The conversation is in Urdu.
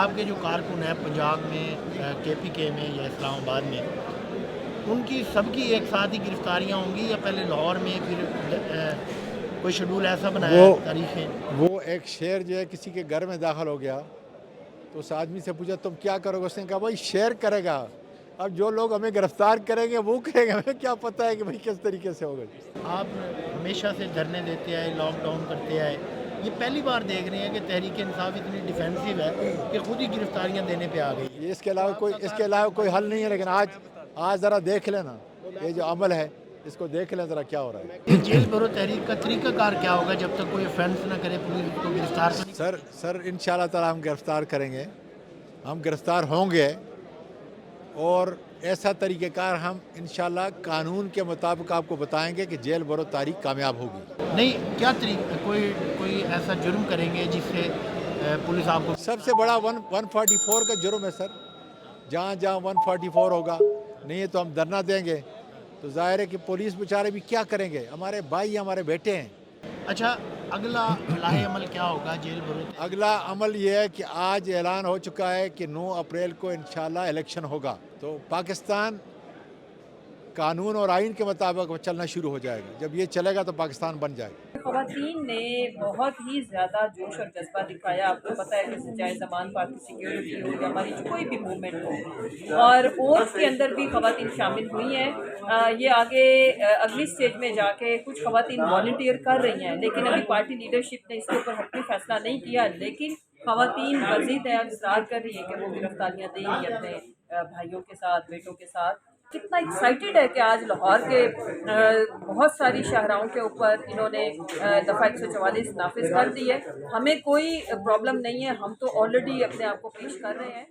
آپ کے جو کارکن ہیں پنجاب میں کے پی کے میں یا اسلام آباد میں، ان کی سب کی ایک ساتھ ہی گرفتاریاں ہوں گی یا پہلے لاہور میں پھر کوئی شیڈول ایسا بنایا وہ ہے تاریخیں؟ وہ ایک شیر جو ہے کسی کے گھر میں داخل ہو گیا تو اس آدمی سے پوچھا تم کیا کرو گے؟ اس نے کہا بھائی شیر کرے گا، اب جو لوگ ہمیں گرفتار کریں گے وہ کریں گے، ہمیں کیا پتہ ہے کہ بھائی کس طریقے سے ہوگا۔ آپ ہمیشہ سے دھرنے دیتے آئے، لاک ڈاؤن کرتے آئے، یہ پہلی بار دیکھ رہے ہیں کہ تحریک انصاف اتنی ڈیفینسو ہے کہ خود ہی گرفتاریاں دینے پہ آ گئی ہے؟ یہ اس کے علاوہ کوئی حل نہیں ہے، لیکن آج ذرا دیکھ لینا یہ جو عمل ہے اس کو دیکھ لیں ذرا کیا ہو رہا ہے۔ یہ جیل بھرو تحریک کا طریقہ کار کیا ہوگا جب تک کوئی افینس نہ کرے پولیس اس کو گرفتار تو نہیں سر کرتی؟ سر ان شاء اللہ تعالیٰ ہم گرفتار کریں گے، ہم گرفتار ہوں گے، اور ایسا طریقہ کار ہم انشاءاللہ قانون کے مطابق آپ کو بتائیں گے کہ جیل برو تاریخ کامیاب ہوگی۔ نہیں، کیا طریقہ، کوئی ایسا جرم کریں گے جس سے پولیس آپ کو سب گرفتار سے بڑا کرے؟ 144 کا جرم ہے سر، جہاں جہاں 144 ہوگا نہیں ہے تو ہم دھرنا دیں گے، تو ظاہر ہے کہ پولیس بیچارے بھی کیا کریں گے، ہمارے بھائی ہمارے بیٹے ہیں۔ اچھا، اگلا لاہے عمل کیا ہوگا جیل بھرو تحریک اگلا کے؟ عمل یہ ہے کہ آج اعلان ہو چکا ہے کہ 9 اپریل کو انشاءاللہ الیکشن ہوگا، تو پاکستان قانون اور آئین کے مطابق وہ چلنا شروع ہو جائے گا، جب یہ چلے گا تو پاکستان بن جائے گا۔ خواتین نے بہت ہی زیادہ جوش اور جذبہ دکھایا، آپ کو پتہ ہے کہ چاہے زمان پارٹی سیکیورٹی ہو یا ہماری کوئی بھی موومنٹ ہو، اور ووٹس کے اندر بھی خواتین شامل ہوئی ہیں۔ یہ آگے اگلی سٹیج میں جا کے کچھ خواتین والنٹیئر کر رہی ہیں، لیکن ابھی پارٹی لیڈرشپ نے اس کے اوپر حتمی فیصلہ نہیں کیا، لیکن خواتین مزید اصرار کر رہی ہیں کہ وہ گرفتاریاں دیں گی اپنے بھائیوں کے ساتھ، بیٹوں کے ساتھ۔ کتنا ایکسائٹیڈ ہے کہ آج لاہور کے بہت ساری شاہراہوں کے اوپر انہوں نے دفعہ 144 نافذ کر دی ہے۔ ہمیں کوئی پرابلم نہیں ہے، ہم تو آلریڈی اپنے آپ کو پیش کر رہے ہیں۔